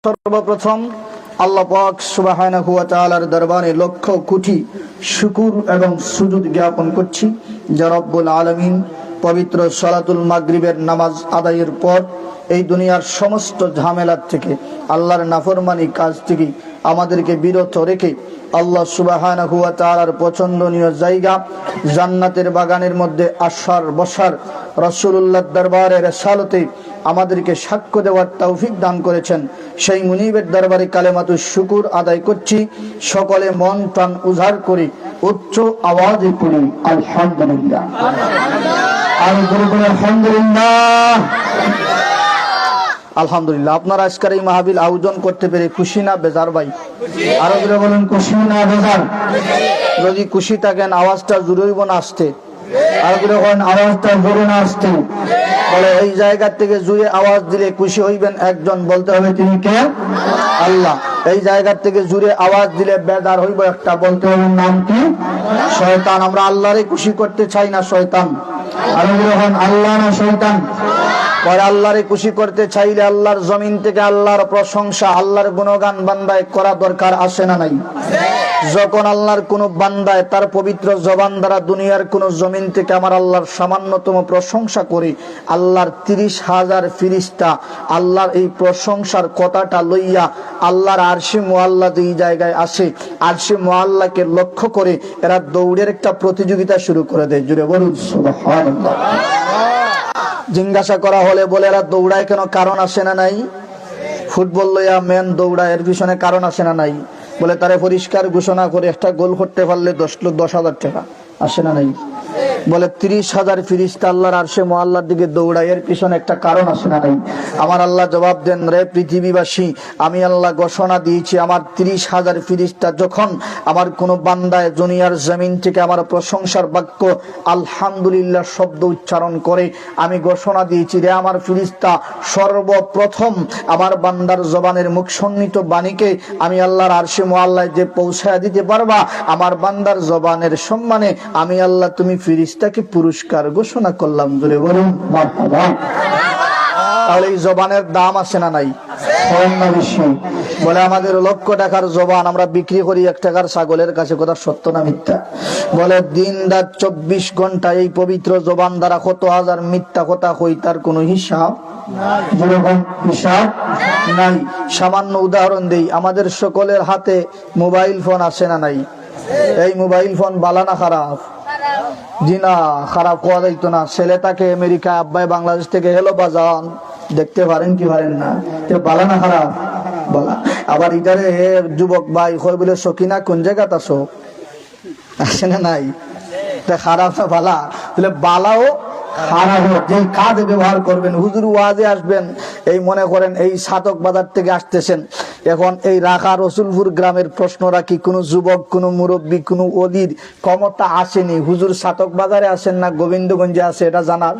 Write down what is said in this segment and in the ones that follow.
সর্বপ্রথম আল্লাহ পাক সুবহানাহু ওয়া তাআলার দরবারে লক্ষ কোটি শুকর এবং সুজুদ জ্ঞাপন করছি যে রব্বুল আলামিন পবিত্র সালাতুল মাগরিবের নামাজ আদায়ের পর এই দুনিয়ার সমস্ত ঝামেলা থেকে আল্লাহর নাফরমানি কাজ থেকে আমাদেরকে বিরত রেখে আল্লাহ সুবহানাহু ওয়া তাআলার পছন্দনীয় জায়গা জান্নাতের বাগানের মধ্যে আসার বসার রাসূলুল্লাহর দরবারে রিসালাতে আমাদেরকে সাক্ষ্য দেওয়ার তৌফিক দান করেছেন। সেই মুনিবের দরবারে কালেমাতুশ শুকর আদায় করছি। সকলে মন প্রাণ উজাড় করে উচ্চ আওয়াজে পড়ি আলহামদুলিল্লাহ। আলহামদুলিল্লাহ। আলহামদুলিল্লাহ। আপনারা আজকের এই মাহফিল আয়োজন করতে পেরে খুশি না বেজার ভাই? আরো জোরে বলেন, খুশি না বেজার? যদি খুশি থাকেন আওয়াজটা জোরে হইব না আসতে? আর আওয়াজটা জোরে না আসতে? বলে এই জায়গা থেকে জুড়ে আওয়াজ দিলে খুশি হইবেন একজন, বলতে হবে তিনি কে? আল্লাহ। এই জায়গা থেকে জুড়ে আওয়াজ দিলে বেদার হইব একটা, বলতে হবে নাম কি? শয়তান। আমরা আল্লাহরে খুশি করতে চাই না শয়তান? আর আল্লাহ না শয়তান? পরে আল্লাহরে খুশি করতে চাইলে আল্লাহর জমিন থেকে আল্লাহর প্রশংসা, আল্লাহর গুণগান বান্দায় করা দরকার, আসে না নাই? যখন আল্লাহর কোন বান্দায় তার পবিত্র জবান দ্বারা দুনিয়ার কোন জমিন থেকে আমার আল্লাহর সামান্যতম প্রশংসা করে, আল্লাহর 30,000 ফেরেশতা আল্লাহর এই প্রশংসার কথাটা লইয়া আল্লাহর আরশে মুআল্লা যেই জায়গায় আসে, আরশে মুআল্লাকে লক্ষ্য করে এরা দৌড়ের একটা প্রতিযোগিতা শুরু করে দেয়। জুড়ে বলুন সুবহানাল্লাহ। জিজ্ঞাসা করা হলে বলে এরা দৌড়ায় কেন? কারণ আসে না নাই? ফুটবল লইয়া মেন দৌড়ায়, এর পিছনে কারণ আসে না নাই? বলে তারে পরিষ্কার ঘোষণা করে একটা গোল করতে পারলে 10,000 টাকা, আসে না নাই? বলে 30,000 ফেরেশতা আল্লাহর আরশে মুআল্লার দিকে দৌড়ায়, এর পিছনে একটা কারণ আসে না নাই? আমার আল্লাহ জবাব দেন, রে পৃথিবীবাসী, আমি আল্লাহ ঘোষণা দিয়েছি আমার 30,000 ফেরেশতা যখন আমার কোন বান্দায় দুনিয়ার জমিন থেকে আমার প্রশংসার বাক্য আলহামদুলিল্লাহ শব্দ উচ্চারণ করে, আমি ঘোষণা দিয়েছি রে আমার ফেরেশতা, সর্বপ্রথম আমার বান্দার জবানের মুখ সন্নিহিত বাণীকে আমি আল্লাহর আরশে মুআল্লায় যে পৌঁছায় দিতে পারবা, আমার বান্দার জবানের সম্মানে আমি আল্লাহ তুমি ফেরেশতাকে পুরস্কার ঘোষণা করলাম। জোরে বলুন মারহাবা। তাহলে এই জবানের দাম আছে না নাই? বলে আমাদের লক্ষ টাকার জবান আমরা বিক্রি করি 1 টাকার ছাগলের কাছে, কথা সত্য না মিথ্যা? বলে দিন রাত 24 ঘন্টা এই পবিত্র জবান দ্বারা কত হাজার মিথ্যা কথা কই, তার কোনো হিসাব নাই। সামান্য উদাহরণ দেই, আমাদের সকলের হাতে মোবাইল ফোন আছে না নাই? এই মোবাইল ফোন বালা না খারাপ? জি না, খারাপ হওয়া যাইতো না। ছেলেটাকে আমেরিকা, আব্বাই বাংলাদেশ থেকে হেলো বাজান, দেখতে পারেন কি পারেন না? বালা না খারাপ? বালা। আবার ইটারে যুবক ভাই কই বলে, সকিনা কোন জায়গাতে আছো? আসে না নাই? খারাপ না বালা? তাহলে বালাও খারাপ যে কাজে ব্যবহার করবেন। হুজুর ওয়াজে আসবেন, এই মনে করেন এই সাতক বাজার থেকে আসতেছেন, এখন এই রাখা রসুলপুর গ্রামের প্রশ্ন রাখি, কোন যুবক, কোন মুরব্বী, কোন অলির ক্ষমতা আসেনি, হুজুর সাতক বাজারে আসেন না গোবিন্দগঞ্জে আছে, এটা জানার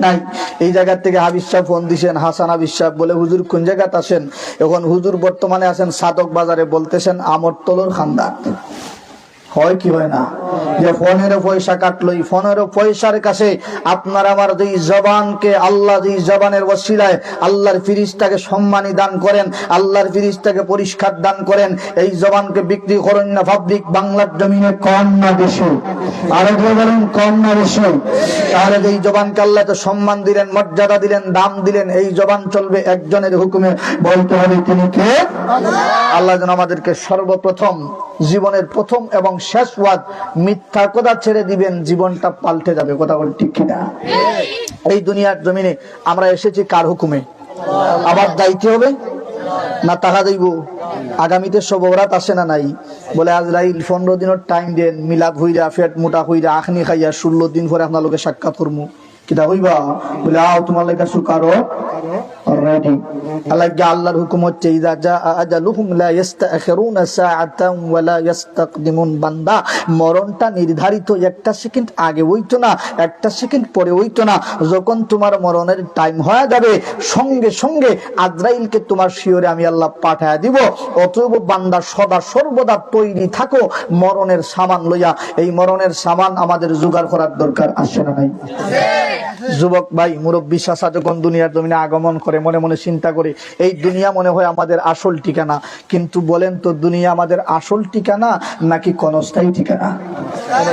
নাই। এই জায়গা থেকে হাবিজ সাহেব ফোন দিছেন, হাসান হাবিজ সাহেব, বলে হুজুর কোন জায়গাতে আসেন? এখন হুজুর বর্তমানে আছেন সাতক বাজারে, বলতেছেন আমরতলর খান্দার। হয় কি হয় না? যে ফোনের পয়সা কাটলো, ফোনের পয়সার কাছে আপনার আমার যেই জবানকে আল্লাহ যেই জবানের ওসিলায় আল্লাহর ফেরেশতাকে সম্মানী দান করেন, আল্লাহর ফেরেশতাকে পরিষ্কার দান করেন, এই জবানকে বিক্রি করেন না পাবলিক বাংলার জমিনে কম না বেশি? আরো বলেন কম না বেশি? তাহলে এই জবানকে আল্লাহ তো সম্মান দিলেন, মর্যাদা দিলেন, দাম দিলেন, এই জবান চলবে একজনের হুকুমে, বলতে হবে তিনি কে? আল্লাহ যেন আমাদেরকে সর্বপ্রথম জীবনের প্রথম এবং শেষ ওয়াজ মিথ্যা কথা ছেড়ে দিবেন, জীবনটা পাল্টে যাবে। কথা বল ঠিক কিনা? এই দুনিয়ার জমিনে আমরা এসেছি কার হুকুমে? আবার যাইতে হবে না টাকা দেব? আগামীতে সবরাত আসে না নাই? বলে আজরাইল 15 দিনের টাইম দেন, মিলাদ হইরা পেট মোটা হইরা আখনি খাইয়া 16 দিন পরে আপনার লোকে সাক্ষাৎ করবো, কিতা হইবা? বলে আও তোমার লেখা সুকারো অলরেডি। আল্লাহর হুকুম হচ্ছে ইযা জাআ আজালুহুম লা ইস্তাখিরুনা সাআতান ওয়া লা ইস্তাকদিমুন। বান্দা মরণটা নির্ধারিত, একটা সেকেন্ড আগে হইতো না, একটা সেকেন্ড পরে হইতো না। যখন তোমার মরণের টাইম হয়ে যাবে, সঙ্গে সঙ্গে আজরাইলকে তোমার শিয়রে আমি আল্লাহ পাঠায় দিব। অতএব বান্দা সদা সর্বদা তৈরি থাকো মরণের সামান লইয়া। এই মরণের সামান আমাদের জোগাড় করার দরকার আছে না নাই? যুবক ভাই, মুরব্বী চাচা যখন দুনিয়ার জমিনে আগমন করে মনে মনে চিন্তা করে এই দুনিয়া মনে হয় আমাদের আসল ঠিকানা। কিন্তু বলেন তো, দুনিয়া আমাদের আসল ঠিকানা নাকি ক্ষণস্থায়ী ঠিকানা?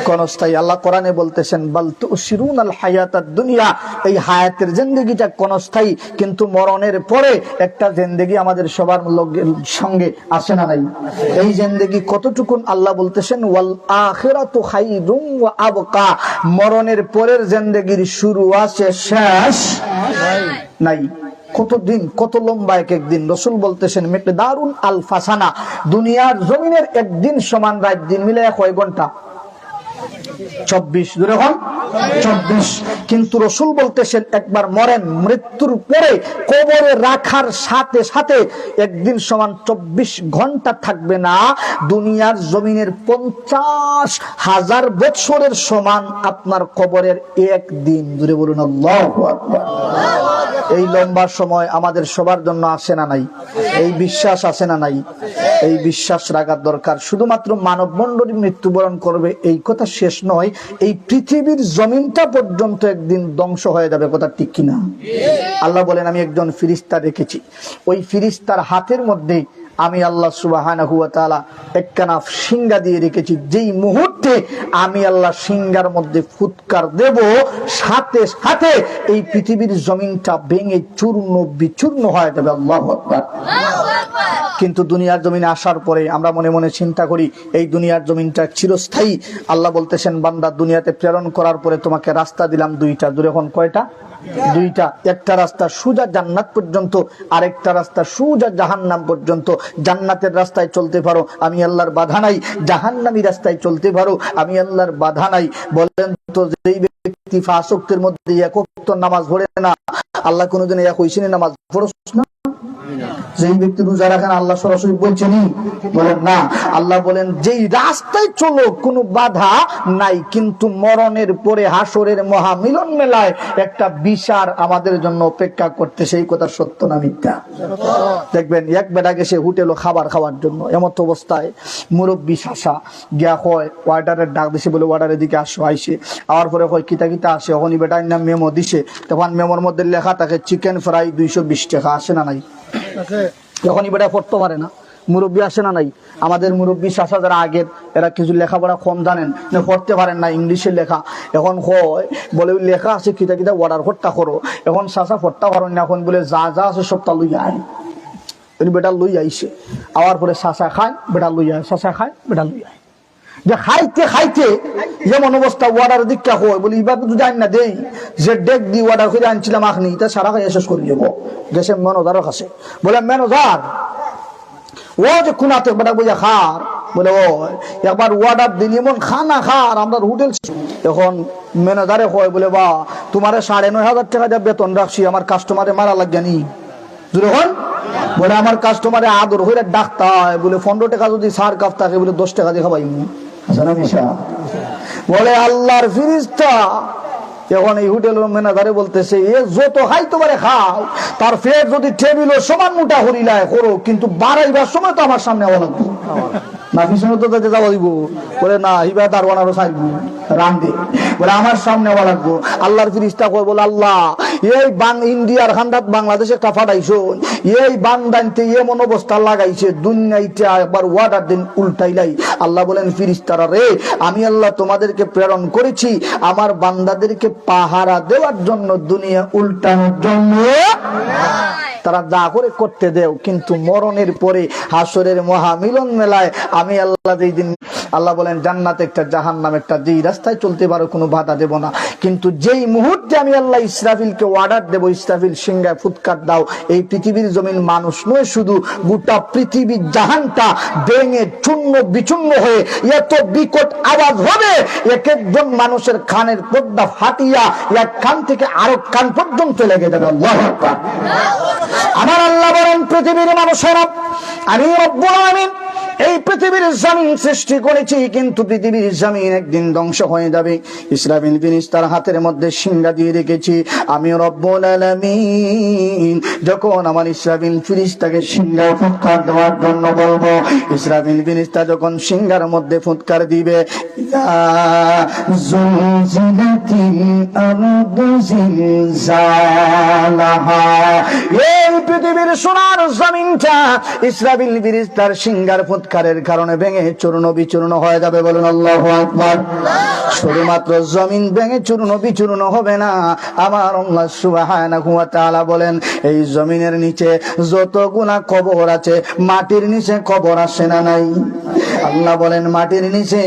ক্ষণস্থায়ী। আল্লাহ কোরআনে বলতেছেন, বাল তুসিরুনাল হায়াতাদ দুনিয়া, এই হায়াতের জিন্দেগিটা ক্ষণস্থায়ী, কিন্তু মরণের পরে একটা জিন্দেগি আমাদের সবার সঙ্গে আসে না নাই? এই জিন্দেগি কতটুকুন? আল্লাহ বলতেছেন, ওয়াল আখিরাতু খায়রুম ওয়া আবকা, মরণের পরের জিন্দেগির শুরু আছে, শেষ নাই। কতদিন, কত লম্বা এক একদিন। রাসূল বলতেছেন, মিকদারুন আলফাসানা, দুনিয়ার জমিনের একদিন সমান রাত দিন মিলে কয় ঘন্টা? 24। ধরে হন 24। কিন্তু রাসূল বলতেছেন, একবার মরেন, মৃত্যুর পরে কবরে রাখার সাথে সাথে একদিন সমান 24 ঘন্টা থাকবে না, দুনিয়ার জমিনের 50,000 বছরের সমান আপনার কবরের একদিন। ধরে বলুন আল্লাহু আকবার। এই লম্বা সময় আমাদের সবার জন্য আসে না নাই? এই বিশ্বাস আছে না নাই? এই বিশ্বাস রাখার দরকার। শুধুমাত্র মানব মণ্ডলী মৃত্যুবরণ করবে এই কথা শেষ নয়, এই পৃথিবীর জমিনটা পর্যন্ত একদিন ধ্বংস হয়ে যাবে। কথা ঠিক কিনা? আল্লাহ বলেন, আমি একজন ফিরিস্তা রেখেছি, ওই ফিরিস্তার হাতের মধ্যে আমি আল্লাহ সুবহানাহু ওয়া তাআলা একখানা সিংহা দিয়ে রেখেছি। যেই মুহূর্তে আমি আল্লাহ সিংহার মধ্যে ফুৎকার দেব, সাথে সাথে এই পৃথিবীর জমিনটা ভেঙে চূর্ণ বিচূর্ণ হয়ে যাবে। আল্লাহু আকবার। কিন্তু দুনিয়ার জমিনে আসার পরে আমরা মনে মনে চিন্তা করি এই দুনিয়ার জমিনটা চিরস্থায়ী। আল্লাহ বলতেছেন, বান্দা, দুনিয়াতে প্রেরণ করার পরে তোমাকে রাস্তা দিলাম দুইটা। দূরে এখন কয়টা? দুইটা। একটা রাস্তা সুজা জান্নাত পর্যন্ত, আরেকটা রাস্তা সুজা জাহান্নাম পর্যন্ত। জান্নাতের রাস্তায় চলতে পারো, আমি আল্লাহর বাধা নাই। জাহান্নামী রাস্তায় চলতে পারো, আমি আল্লাহর বাধা নাই। বলেন তো, যেই ব্যক্তি ফাসিকদের মধ্যে এক ওয়াক্ত নামাজ পড়ে না, আল্লাহ কোনোদিন এক হইছেন নামাজ পড়ছ না? যেই ব্যক্তি রোজা রাখেন, আল্লাহ সরাসরি বলছেন? বলেন না। আল্লাহ বলেন, যেই রাস্তায় চলো কোনো বাধা নাই, কিন্তু মরণের পরে হাসরের মহামিলন মেলায় একটা বিচার আমাদের জন্য অপেক্ষা করতে। সেই কথা সত্য না মিথ্যা? দেখবেন, এক বেটা গেছে হোটেলে খাবার খাওয়ার জন্য, এমত অবস্থায় মুরব্বী শাসা গিয়া হয় ওয়ার্ডারের ডাক দিছে, বলে ওয়ার্ডারের দিকে আসো। আইসে আওয়ার পরে হয় কিতা কিতা আসে, ওখানে বেটার নাম মেমো দিছে। তখন মেমোর মধ্যে লেখা থাকে চিকেন ফ্রাই 220 টাকা। আসে না নাই? যখনই বেটা পড়তে পারে না, মুরব্বী আসে না নাই? আমাদের মুরব্বী শাসা যারা আগের, এরা কিছু লেখাপড়া কম জানেন না, পড়তে পারেন না, ইংলিশে লেখা। এখন হয় বলে লেখা আছে কিতা কিতা অর্ডার করতে করো। এখন শাসা পড়তে পারেন না, এখন বলে যা যা আছে সবটা লই আয়। বেটা লই আইছে, আওয়ার পরে শাসা খায়, বেটা লই আয়, শাসা খায়, বেটা লই আয়। যে খাইতে খাইতে যেমন অবস্থা, ওয়ার্ডার দীক্ষা হয় বলে এবার যদি আইন না দেই, যে ডেক দি ওয়ার্ডার করে আনছিলাম আখনি, তা সারা খাই শেষ করে যাবো। গেছে ম্যানেজারের কাছে, বলে ম্যানেজার ও যে খুনাতে বেটা বইয়া খার, বলে ও একবার অর্ডার দিলি এমন খানা খার আমরা হোটেল। এখন ম্যানেজারে হয়, বলে বা তোমারে 9,500 টাকা যা বেতন রাখছি, আমার কাস্টমারে মারা লাগেনি। যখন বলে আমার কাস্টমারে আদর হইলে ডাকতে হয়, বলে 15 টাকা যদি সার কাপ থাকে, বলে 10 টাকা দিয়ে খাবাই। বলে আল্লাহর ফিরিস্তা এখন এই হোটেলের ম্যানেজারে বলতেছে, এ যত খাইতে পারে খাও, তার ফের যদি টেবিলও সমান মোটা হরিলায় করো, কিন্তু বাড়াইবার সময় তো আমার সামনে আওয়া লাগবে না, পিছনে তো যাতে যাওয়া দিব। বলে না, হিবা দারওয়ানারও চাইব রান্ধে, বলে আমার সামনে আওয়া লাগবো। আল্লাহর ফিরিস্তা কয়, বলে আল্লাহ এই ইন্ডিয়ার খান্ডাত বাংলাদেশে একটা ফাটাইছো, এই বান্দাইতে এমন অবস্থা লাগাইছে, দুনিয়াইটা একবার ওয়ার্ডার দিন উল্টাইলাই। আল্লাহ বলেন, ফিরিস্তারা রে, আমি আল্লাহ তোমাদেরকে প্রেরণ করেছি আমার বান্দাদেরকে পাহারা দেওয়ার জন্য, দুনিয়া উল্টানোর জন্য। তারা যা করে করতে দেও, কিন্তু মরণের পরে হাসরের মহামিলন মেলায় আমি আল্লাহ যেই দিন, আল্লাহ বলেন জান্নাত একটা জাহান্নাম একটা, যেই রাস্তায় চলতে পারো কোনো বাধা দেব না। কিন্তু যেই মুহূর্তে আমি আল্লাহ ইসরাফিলকে অর্ডার দেবো, ইসরাফিল সিংহায় ফুৎকার দাও, এই পৃথিবীর জমিন মানুষ নয় শুধু, গোটা পৃথিবীর জাহানটা ভেঙে চূর্ণ বিচূর্ণ হয়ে এত বিকট আওয়াজ হবে, এক একজন মানুষের কানের পর্দা ফাটিয়া এক কান থেকে আরেক কান পর্যন্ত লেগে যাবে। আল্লাহু আকবার। আমার আল্লাহ বলেন, পৃথিবীর মানুষেরা, আমি রব্বুল আলামিন এই পৃথিবীর জমিন সৃষ্টি করেছি, কিন্তু পৃথিবীর জমিন একদিন ধ্বংস হয়ে যাবে। ইসরাফিল ফেরেশতার হাতের মধ্যে সিংহা দিয়ে রেখেছি আমি রব্বুল আলামিন। যখন আমার ইসরাফিল ফেরেশতাকে সিংহা ফুৎকার দেওয়ার জন্য বলবো, ইসরাফিল ফেরেশতা যখন সিংহার মধ্যে ফুৎকার দিবে, এই পৃথিবীর সোনার জমিনটা ইসরাফিল ফেরেশতার সিংহার ফুৎকারের কারণে ভেঙে চূর্ণ বিচূর্ণ হয়ে যাবে। বলুন আল্লাহু আকবার। শুধুমাত্র জমিন ভেঙে চূর্ণ বিচূর্ণ হবে না, আমার আল্লাহ সুবহানাহু ওয়া তাআলা বলেন এই জমিনের নিচে যতগুলা কবর আছে, মাটির নিচে কবর আছে না নাই? আল্লাহ বলেন মাটির নিচে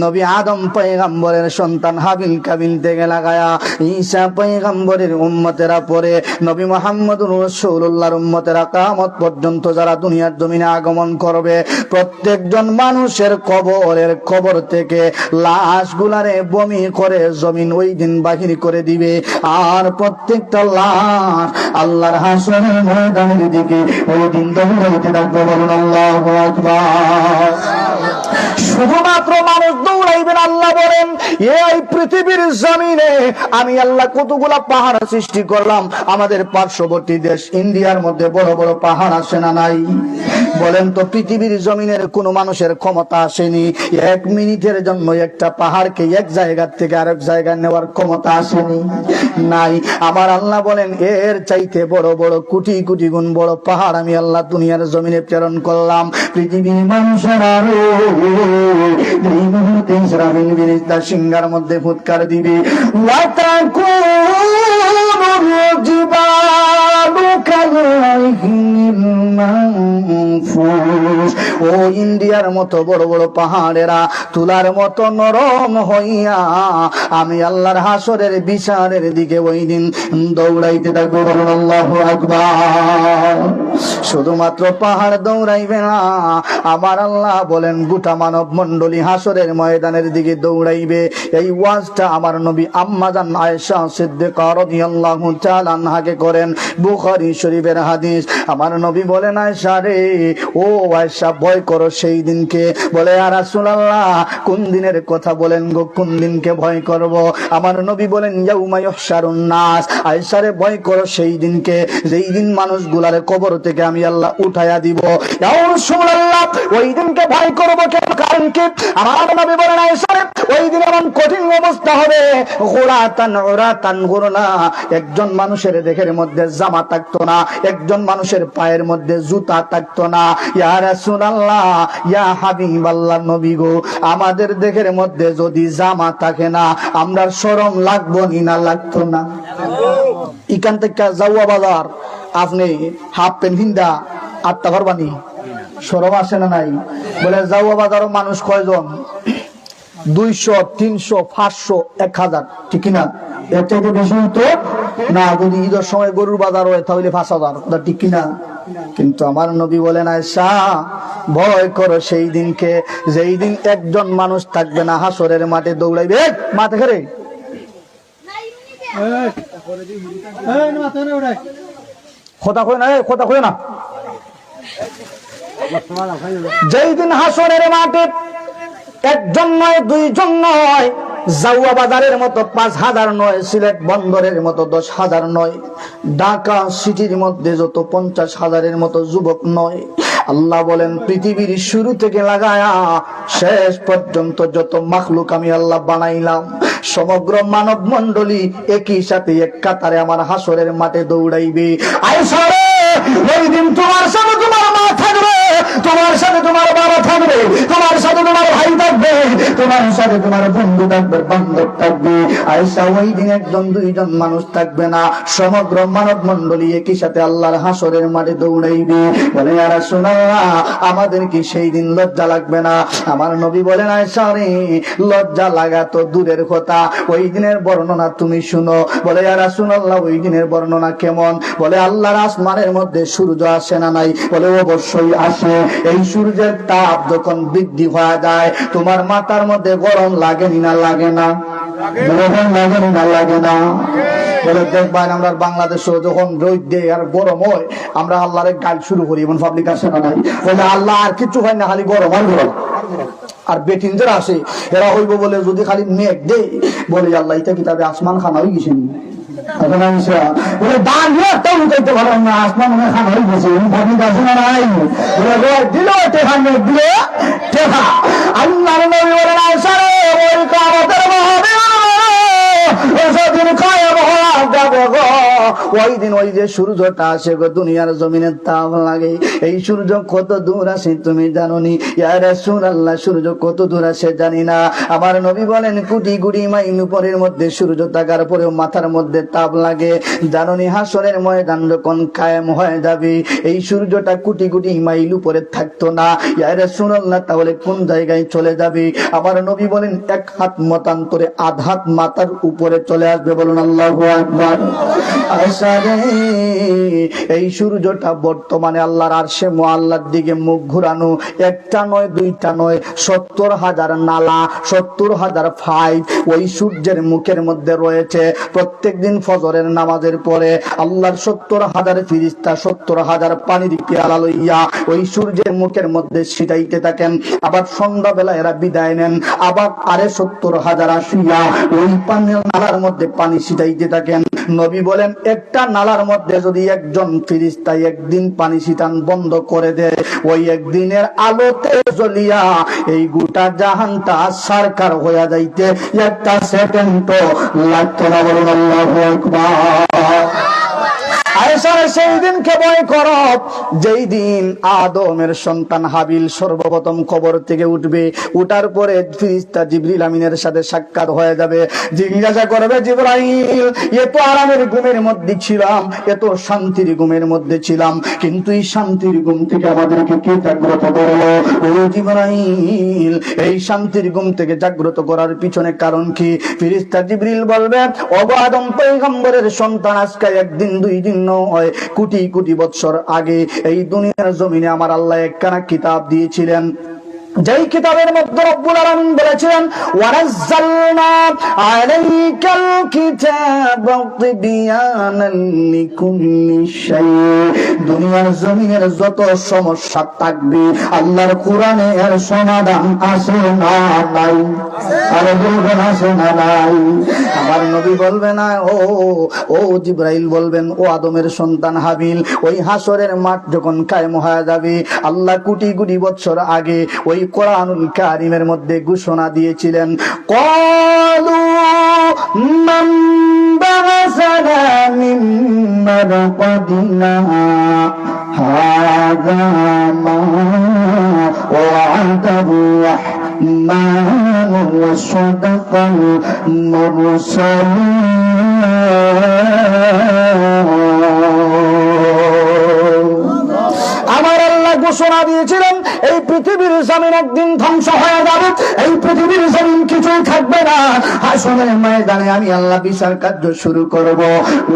নবী আদম পয়গম্বরের সন্তান হাবিল কাবিল থেকে লাগায়া ঈসা পয়গম্বরের উম্মতেরা পরে নবী মুহাম্মদুর রাসূলুল্লাহর উম্মতেরা কিয়ামত পর্যন্ত যারা দুনিয়ার জমিনে আগমন করবে, প্রত্যেকজন মানুষের কবর থেকে লাশগুলারে বমি করে জমিন ওই দিন বাহির করে দিবে। আর প্রত্যেকটা লাশ আল্লাহর হাসরের ময়দানের দিকে ওই দিন দৌড়াইতে থাকবে। বলুন আল্লাহু আকবার। শুধুমাত্র মানুষ দৌড়াইবেন। আল্লাহ বলেন এই পৃথিবীর জমিনে আমি আল্লাহ কতগুলা পাহাড় সৃষ্টি করলাম। আমাদের পার্শ্ববর্তী দেশ ইন্ডিয়ার মধ্যে বড় বড় পাহাড় আছে না নাই? বলেন তো পৃথিবীর জমিনের কোন মানুষের ক্ষমতা আসেনি এক মিনিটের জন্য একটা পাহাড়কে এক জায়গা থেকে আরেক জায়গায় নেওয়ার ক্ষমতা আসেনি? নাই। আমার আল্লাহ বলেন এর চাইতে বড় বড় কোটি কোটি গুণ বড় পাহাড় আমি আল্লাহ দুনিয়ার জমিনে প্রেরণ করলাম। পৃথিবীর মানুষের আরো এই মুহূর্তে ইসরাফিল ফেরেশতা সিংহার মধ্যে ফুৎকার দিবে, ও ইন্ডিয়ার মতো বড় বড় পাহাড়েরা তুলার মতো নরম হইয়া আমি আল্লাহর হাসরের বিচারের দিকে ওই দিন দৌড়াইতে থাকবো। আল্লাহু আকবার। শুধুমাত্র পাহাড় দৌড়াইবে না, আমার আল্লাহ বলেন গোটা মানব মণ্ডলী হাসরের ময়দানের দিকে দৌড়াইবে। এই ওয়াজটা আমার নবী আম্মা জান আয়েশা সিদ্দিকা রাদিয়াল্লাহু তাআলা আনহাকে করেন, বুখারী শরীফের হাদিস। আমার নবী বলেন আয়েশা রে, ও আয়েশা ভয় করো সেই দিনকে। বলে ইয়া রাসূলুল্লাহ কোন দিনের কথা বলেন গো, কোন দিনকে ভয় করব? আমার নবী বলেন ইয়াউমা ইহশারুন নাস। আয়েশা রে ভয় করো সেই দিনকে যেই দিন মানুষগুলারে কবর থেকে আমি আল্লাহ উঠায়া দিব। ইয়া রাসূলুল্লাহ ওই দিনকে ভয় করব কেন, কারণ কি? আমার নবী বলেন আয়েশা রে ওই দিন এমন কঠিন অবস্থা হবে, গুরাতান উরাতান গুরনা, একজন মানুষের দেহের মধ্যে জামা থাকতো না, একজন মানুষের পায়ের মধ্যে জুতা থাকতো না। ইয়া রাসূলুল্লাহ ইয়া হাবিবাল্লাহ নবী গো, আমাদের দেহের মধ্যে যদি জামা থাকে না আমরা শরম লাগবো না লাগতো না? এখান থেকে যাওয়া বাজার আপনি হাফ প্যান্ট হিন্দা আটটা পারবানি, শরম আসে না নাই? বলে যাওয়া বাজারও মানুষ কয়জন? 200, 300, 500, 1000, ঠিক না? এর চাইতে বেশি তো না। যদি ঈদের সময় গরুর বাজার হয় তাহলে 5000, ঠিক কিনা? কিন্তু আমার নবী বলেন আয়েশা ভয় করো সেই দিনকে যেই দিন একজন মানুষ থাকবে না হাসরের মাঠে দৌড়াইবে। মাঠে ঘরে কথা কয় না, কথা কয় না। যেই দিন হাসরের মাঠে একজন নয়, দুইজন নয়, জাউয়া বাজারের মতো 5000 নয়, সিলেট বন্দরের মতো 10,000 নয়, ঢাকা সিটির মধ্যে যত 50,000-এর মতো যুবক নয়। আল্লাহ বলেন পৃথিবীর শুরু থেকে লাগায়া শেষ পর্যন্ত যত মাখলুক আমি আল্লাহ বানাইলাম, সমগ্র মানব মণ্ডলী একই সাথে এক কাতারে আমার হাসরের মাঠে দৌড়াইবে। আয়েশা রে ওই দিন তোমার সাথে তোমার মা থাকবে, তোমার সাথে তোমার বাবা থাকবে, তোমার সাথে তোমার ভাই থাকবে, তোমার সাথে তোমার বন্ধু থাকবে, বান্ধব থাকবে। আয়েশা ওই দিন একজন দুইজন মানুষ থাকবে না, সমগ্র মানব মণ্ডলী একই সাথে আল্লাহর হাসরের মাঠে দৌড়াইবে। বলে ইয়া রাসূলুল্লাহ আমাদের কি সেই দিন লজ্জা লাগবে না? আমার নবী বলেন আয়েশা রে লজ্জা লাগা তো দূরের কথা, ওই দিনের বর্ণনা তুমি শুনো। বলে ইয়া রাসূলুল্লাহ ওই দিনের বর্ণনা কেমন? বলে আল্লাহর আসমানের মধ্যে সূর্য আসে না নাই? বলে অবশ্যই আসে। এই সূর্যের তাপ যখন বৃদ্ধি হয়ে যায় তোমার মাথার মধ্যে গরম লাগে না লাগে না? লাগে না লাগে না? বলে দেখবেন আমরা বাংলাদেশে যখন রোদ দেয় আর গরম হয় আমরা আল্লাহরে গাল শুরু করি, এমন পাবলিক আছে না নাই? বলে আল্লাহ আর কিছু হয় না, খালি গরম আর গরম। আর বেটিন যারা আসে এরা হইব বলে যদি খালি মেঘ দেয় বলে আল্লাহ এটা কিতাবে আসমান খানা হয়ে গেছে, ওই দিন ওই যে সূর্যটা আসে গো দুনিয়ার জমিনের তাপ লাগে। এই সূর্য কত দূর আসে তুমি জানো নি? ইয়া রাসূলুল্লাহ, সূর্য কত দূর আসে জানি না। আমার নবী বলেন কোটি কোটি মাইল উপরের মধ্যে সূর্য থাকার পরেও মাথার মধ্যে তাপ লাগে। জানো নি হাসরের ময়দান যখন কায়েম হয়ে যাবে এই সূর্যটা কোটি কোটি মাইল উপরে থাকতো না। ইয়া রাসূলুল্লাহ, তাহলে কোন জায়গায় চলে যাবে? আমার নবী বলেন এক হাত মতান্তরে আধ হাত মাথার উপরে চলে আসবে। বলুন আল্লাহু আকবার। এই সূর্যটা বর্তমানে আল্লাহর আরশে মুআল্লার দিকে মুখ ঘুরানো, একটা নয় দুইটা নয়, 70,000 নালা, 70,000 ফাইভ ওই সূর্যের মুখের মধ্যে রয়েছে। প্রত্যেক দিন ফজরের নামাজের পরে আল্লাহর 70,000 ফেরেশতা 70,000 পানির পেয়ালা লইয়া ওই সূর্যের মুখের মধ্যে ছিটাইতে থাকেন। আবার সন্ধ্যাবেলা এরা বিদায় নেন, আবার আরে 70,000 আসিয়া ওই পানির নালার মধ্যে পানি ছিটাইতে থাকেন। নবী বলেন একটা নালার মধ্যে যদি একজন ফেরেশতা একদিন পানি ছিটান বন্ধ করে দেয়, ওই একদিনের আলোতে জ্বলিয়া এই গোটা জাহানটা সরকার হইয়া যাইতে একটা সেকেন্ড লাগতো না। বলুন আল্লাহু আকবার। সেই দিনকে ভয় করো যেই দিন আদমের সন্তান হাবিল সর্বপ্রথম কবর থেকে উঠবে। উঠার পরে ফেরেশতা জিবরিল আমিনের সাথে সাক্ষাৎ হয়ে যাবে। জিজ্ঞাসা করবে, জিবরাইল এত আরামের ঘুমের মধ্যে ছিলাম, এত শান্তির ঘুমের মধ্যে ছিলাম, কিন্তু এই শান্তির ঘুম থেকে আমাদেরকে কে জাগ্রত করলো? ও জিবরাইল, এই শান্তির ঘুম থেকে জাগ্রত করার পিছনে কারণ কি? ফেরেশতা জিবরিল বলবে, ও আদম পয়গম্বরের সন্তান, আজকে একদিন দুই দিন নয়, কোটি কোটি বছর আগে এই দুনিয়ার জমিনে আমার আল্লাহ একখানা কিতাব দিয়েছিলেন, যেই কিতাবের মধ্যে রব্বুল আলামিন বলেছিলেন ওয়ানাজ্জালনা আলাইকাল কিতাবা তিবয়ানান লিকুল্লি শাই। দুনিয়ার জমিনের যত সমস্যা থাকবে আল্লাহর কোরআনে এর সমাধান আছে না নাই? আরে বলবেন আছে না নাই? আমার নবী বলবে না ও জিবরাইল বলবেন, ও আদমের সন্তান হাবিল, ওই হাসরের মাঠ যখন কায়েম হয়ে যাবে আল্লাহ কোটি কোটি বছর আগে ওই কোরআনুল কারীমের মধ্যে ঘোষণা দিয়েছিলেন, ক্বালু মান বা'সানা মিন মারকাদিনা হাযা মা ওয়া'দাহু রাহমানু ওয়া সাদাকাল মুরসালুন। আমার আল্লাহ ঘোষণা দিয়েছিলেন এই পৃথিবীর জমিন একদিন ধ্বংস হয়ে যাবে, এই পৃথিবীর জমিন কিছুই থাকবে না। হাসরের ময়দানে আমি আল্লাহ বিচার কার্য শুরু করব।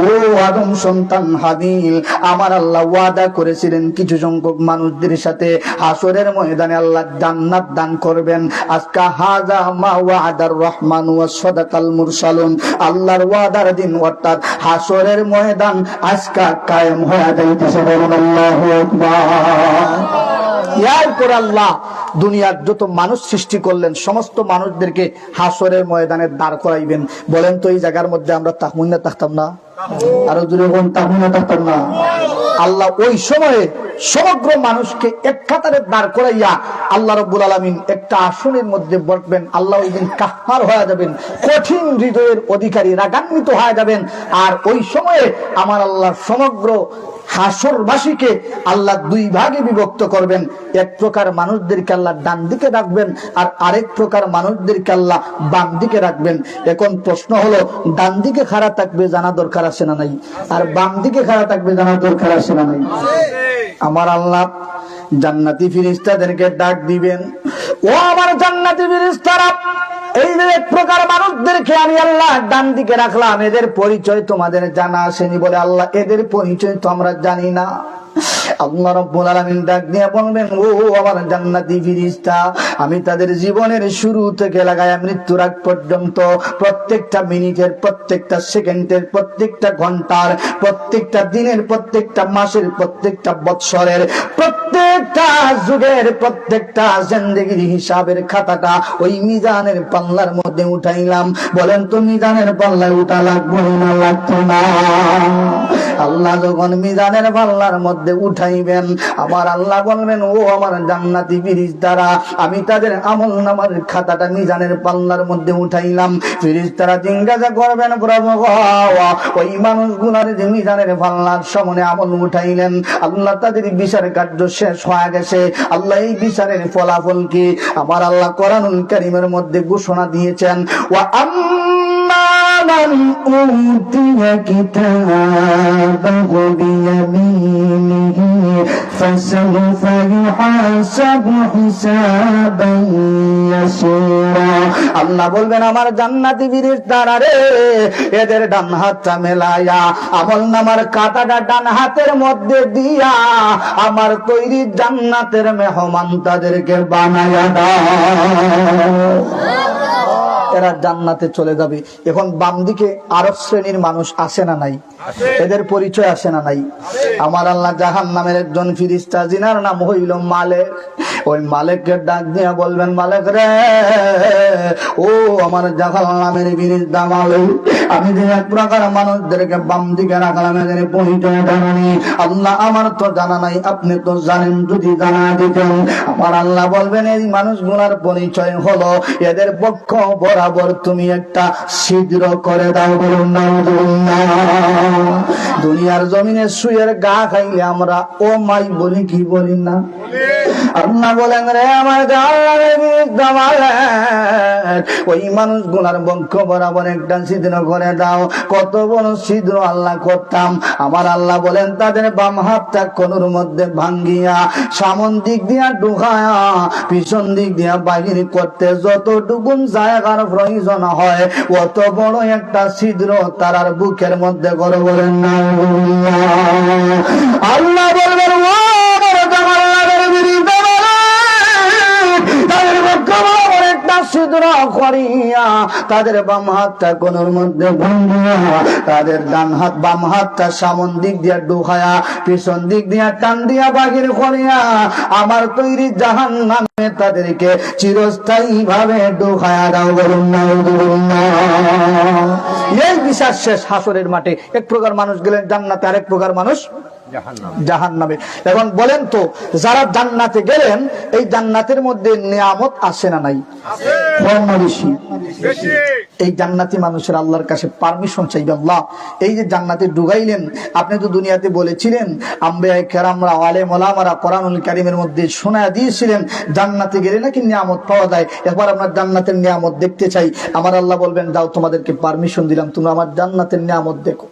ও আদম সন্তান হাবিল, আমার আল্লাহ ওয়াদা করেছিলেন কিছু সংখ্যক মানুষদের সাথে হাসরের ময়দানে আল্লাহ জান্নাত দান করবেন। আজকা হাযা মা ওয়াদার রহমান ওয়া সাদাকাল মুরসালুন। আল্লাহর ওয়াদার দিন অর্থাৎ হাসরের ময়দান আজকা কায়েম হয়ে যাইতেছে। বলুন আল্লাহু আকবার। এরপর আল্লাহ দুনিয়ার যত মানুষ সৃষ্টি করলেন সমস্ত মানুষদেরকে হাসরের ময়দানে দাঁড় করাইবেন। বলেন তো এই জায়গার মধ্যে আমরা তাহমুন্না থাকতাম না? আরো জোরে বলুন, তাহমুন্না থাকতাম না? আল্লাহ ওই সময়ে সমগ্র মানুষকে এক কাতারে দাঁড় করাইয়া আল্লাহ রাব্বুল আলামিন একটা আসনের মধ্যে বসবেন। আল্লাহ ওই দিন কাহ্বার হয়ে যাবেন, কঠিন হৃদয়ের অধিকারী, রাগান্বিত হয়ে যাবেন। আর ওই সময়ে আমার আল্লাহ সমগ্র হাসরবাসীকে আল্লাহ দুই ভাগে বিভক্ত করবেন। এক প্রকার মানুষদেরকে আল্লাহ ডান দিকে রাখবেন আর আরেক প্রকার মানুষদেরকে আল্লাহ বাম দিকে রাখবেন। এখন প্রশ্ন হলো, ডান দিকে খাড়া থাকবে জানা দরকার আছে না নাই? আর বাম দিকে খাড়া থাকবে জানা দরকার আছে না নাই? আমার আল্লাহ জান্নাতি ফেরেশতাদেরকে ডাক দিবেন, ও আমার জান্নাতি ফেরেশতারা, এই যে এক প্রকার মানুষদেরকে আমি আল্লাহ ডান দিকে রাখলাম, এদের পরিচয় তোমাদের জানা আসেনি? বলে আল্লাহ এদের পরিচয় তো আমরা জানি না। আল্লাহ রাব্বুল আলামিন ডাক দিয়ে বলবেন, ও আমার জান্নাতি ফেরেশতা, আমি তাদের জীবনের শুরু থেকে লাগায়া মৃত্যুর আগ পর্যন্ত প্রত্যেকটা মিনিটের, প্রত্যেকটা সেকেন্ডের, প্রত্যেকটা ঘন্টার, প্রত্যেকটা দিনের, প্রত্যেকটা মাসের, প্রত্যেকটা বৎসরের, প্রত্যেকটা যুগের, প্রত্যেকটা জিন্দেগির হিসাবের খাতাটা ওই মিজানের পাল্লার মধ্যে উঠাইলাম। বলেন তো মিজানের পাল্লায় উঠা লাগবে না লাগতো না? আল্লাহ যখন মিজানের পাল্লার মধ্যে উঠাইবেন, আমার আল্লাহ বলবেন, ও আমার জান্নাতি ফেরেশতারা, আমি তাদের আমলনামার খাতাটা মিজানের পাল্লার মধ্যে উঠাইলাম। ফেরেশতারা জিজ্ঞাসা করবেন, প্রভু ওই মানুষগুলার যে মিজানের পাল্লার সামনে আমল উঠাইলেন, আল্লাহ তাদের বিচার কার্য শেষ হয়ে গেছে, আল্লাহ এই বিচারের ফলাফল কি? আমার আল্লাহ কোরআনুল কারীমের মধ্যে ঘোষণা দিয়েছেন, ওয়া আম্মা মান উতিয়া কিতাবাহু বিয়ামিনিহি ফাসাউফা ইউহাসাবু হিসাবান ইয়াসীরা। আল্লাহ বলবেন, আমার জান্নাতি ফেরেশতারা রে, এদের ডান হাতটা মেলায়া আমলনামার খাতাটা ডান হাতের মধ্যে দিয়া আমার তৈরি জান্নাতের মেহমান তাদেরকে বানায়া দাও। এরা জান্নাতে চলে যাবে। এখন বাম দিকে আরব শ্রেণীর মানুষ আসে না নাই? এদের পরিচয় আসে না নাই? আমার আল্লাহ জাহান্নামের একজন ফেরেশতা, জিনার নাম হইল মালেক, ওই মালেককে ডাক দিয়া বলবেন, মালেক রে, ও আমার জাহান্নামের ফেরেশতা মালেক, আমি যে এক প্রকার মানুষদেরকে বাম দিকে রাখলাম, এদের পরিচয় জানা নেই। আল্লাহ, আমার তো জানা নাই, আপনি তো জানেন, যদি জানা দিতেন। আমার আল্লাহ বলবেন, এই মানুষগুলার পরিচয় হলো, এদের পক্ষ বরাবর তুমি একটা ছিদ্র করে দাও। বলুন না? দুনিয়ার জমিনে শুয়ের গা খাইলে আমরা ও মাই বলি কি বলি না? আল্লাহ বলেন, রে আমার ওই মানুষগুলার বক্ষ বরাবর একটা ছিদ্র করে দাও। কত বড় ছিদ্র আল্লাহ করতাম। আমার আল্লাহ বলেন, তাদের বাম হাতটা কোনুর মধ্যে ভাঙ্গিয়া সামন দিক দিয়া ঢুকায়া পিছন দিক দিয়া বাহির করতে যতটুকুন জায়গার প্রয়োজন হয়, অত বড় একটা ছিদ্র তারার বুকের মধ্যে করে। বলেন না? আল্লাহ বলবেন, তাদের বাম হাতটা কোনোর মধ্যে ভাঙ্গিয়া, তাদের ডান হাত বাম হাতটা সামন দিক দিয়া ঢুকায়া পিছন দিক দিয়া টান দিয়া বাহির করিয়া আমার তৈরি জাহান্নামে তাদেরকে চিরস্থায়ী ভাবে ঢুকায়া দাও। বলুন না? এই বিচার শেষ হাসরের মাঠে। এক প্রকার মানুষ গেলেন জান্নাতে, আরেক প্রকার মানুষ জাহান্নামে। এখন বলেন তো, যারা জান্নাতে গেলেন, এই জান্নাতের মধ্যে নিয়ামত আছে না নাই? এই জান্নাতি মানুষের আল্লাহর কাছে পারমিশন চাইবে। আল্লাহ, এই যে জান্নাতে ঢুকাইলেন, আপনি তো দুনিয়াতে বলেছিলেন, আম্বিয়া কেরামরা, আলেম ওলামারা কোরআনুল কারীমের মধ্যে শোনায়া দিয়েছিলেন, জান্নাতে গেলে নাকি নিয়ামত পাওয়া যায়। এবার আমরা জান্নাতের নিয়ামত দেখতে চাই। আমার আল্লাহ বলবেন, যাও, তোমাদেরকে পারমিশন দিলাম, তোমরা আমার জান্নাতের নিয়ামত দেখো।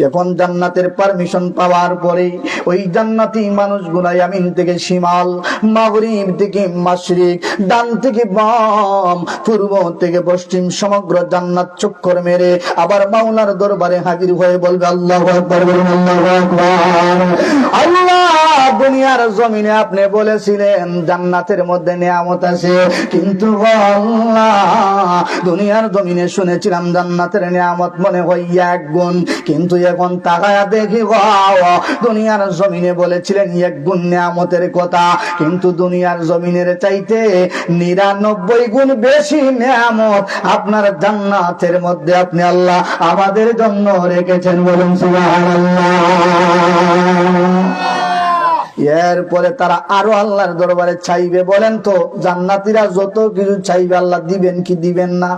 এখন জান্নাতের পারমিশন পাওয়ার পরে ওই জান্নাতি মানুষগুলা ইয়ামিন থেকে শিমাল, মাগরিব থেকে মাশরিক, ডান থেকে বাম, পূর্ব থেকে পশ্চিম, সমগ্র জান্নাত চক্কর মেরে আবার মাওলার দরবারে হাজির হয়ে বলবে, আল্লাহু আকবার। বলুন আল্লাহু আকবার। আল্লাহ, দুনিয়ার জমিনে আপনি বলেছিলেন জান্নাতের মধ্যে নিয়ামত আছে, কিন্তু আল্লাহ, দুনিয়ার জমিনে শুনেছিলাম জান্নাতের নিয়ামত মনে হয় এক গুণ, কিন্তু এখন তাকায়া দেখি দুনিয়ার জমিনে বলেছিলেন এক গুণ নিয়ামতের কথা, কিন্তু দুনিয়ার জমিনের চাইতে 99 গুণ বেশি নিয়ামত আপনার জান্নাতের মধ্যে আপনি আল্লাহ আমাদের জন্য রেখেছেন। বলুন সুবহানাল্লাহ। এরপরে তারা আরো আল্লাহর দরবারে চাইবে। বলেন তো, জান্নাতীরা যত কিছু চাইবে আল্লাহ দিবেন কি দিবেন না?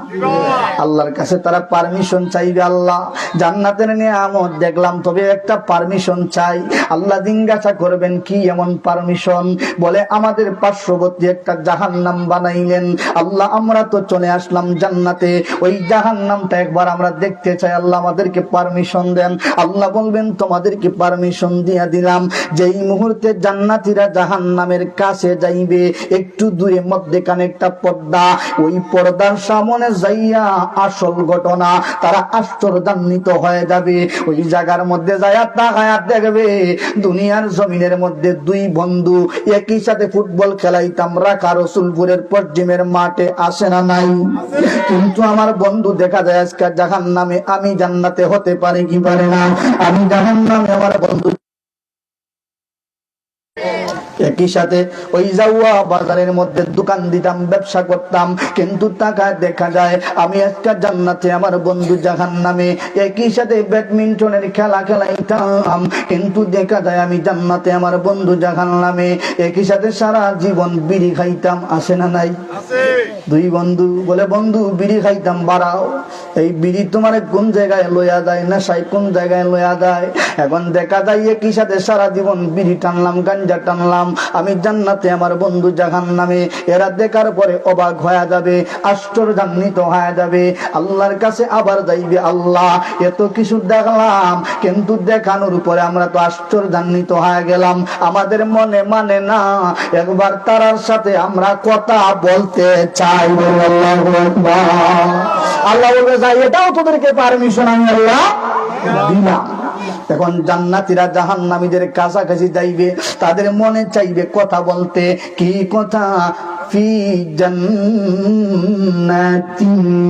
আল্লাহর কাছে তারা পারমিশন চাইবে, আল্লাহ জান্নাতের নিয়ামত দেখলাম, তবে একটা পারমিশন চাই। আল্লাহ জিজ্ঞাসা করবেন, কি এমন পারমিশন? বলে, আমাদের পার্শ্ববর্তী একটা জাহান্নাম বানাইলেন আল্লাহ, আমরা তো চলে আসলাম জান্নাতে, ওই জাহান্নামটা একবার আমরা দেখতে চাই, আল্লাহ আমাদেরকে পারমিশন দেন। আল্লাহ বলবেন, তোমাদেরকে পারমিশন দিয়ে দিলাম, যেই মুহূর্তে মুহূর্তে জান্নাতীরা জাহান্নামের কাছে যাইবে, একটু দূরে মধ্যেখানে একটা পর্দা, ওই পর্দার সামনে যাইয়া আসল ঘটনা তারা আশ্চর্যান্বিত হয়ে যাবে। ওই জায়গার মধ্যে যাইয়া তাকায়া দেখবে দুনিয়ার জমিনের মধ্যে দুই বন্ধু একই সাথে ফুটবল খেলাইতাম রাখা রসুলপুরের পশ্চিমের মাঠে, আসে না নাই? কিন্তু আমার বন্ধু দেখা যায় আজকে জাহান্নামে, আমি জান্নাতে হতে পারি কি পারে না? আমি জাহান্নামে, আমার বন্ধু একই সাথে ওই জাউয়া বাজারের মধ্যে দোকান দিতাম, ব্যবসা করতাম, কিন্তু টাকা দেখা যায় আমি আজকে জান্নাতে, আমার বন্ধু জাহান্নামে। একই সাথে ব্যাডমিন্টনের খেলা খেলাইতাম, কিন্তু দেখা যায় আমি জান্নাতে, আমার বন্ধু জাহান্নামে। একই সাথে সারা জীবন বিড়ি খাইতাম, আসে না নাই? দুই বন্ধু বলে, বন্ধু বিড়ি খাইতাম, বাড়াও। এই বিড়ি তোমার কোন জায়গায় লইয়া যায়, নেশায় কোন জায়গায় লইয়া যায়? এখন দেখা যায় একই সাথে সারা জীবন বিড়ি টানলাম, গাঞ্জা টানলাম, আমি জান্নাতে, আমার বন্ধু জাহান্নামে। এরা দেখার পরে অবাক হয়ে যাবে, আশ্চর্যান্বিত হয়ে যাবে, আল্লাহর কাছে আবার যাইবে, আল্লাহ এত কিছু দেখলাম, কিন্তু দেখানোর পরে আমরা তো আশ্চর্যান্বিত হয়ে গেলাম, আমাদের মনে মানে না, একবার তারার সাথে আমরা কথা বলতে চাই। আল্লাহ বলবে, যাই, এটাও তোদেরকে পারমিশন আমি আল্লাহ দিলাম। এখন জান্নাতীরা জাহান্নামীদের কাছাকাছি যাইবে, তাদের মনে চাইবে কথা বলতে। কি কথা? ফি জান্নাতিন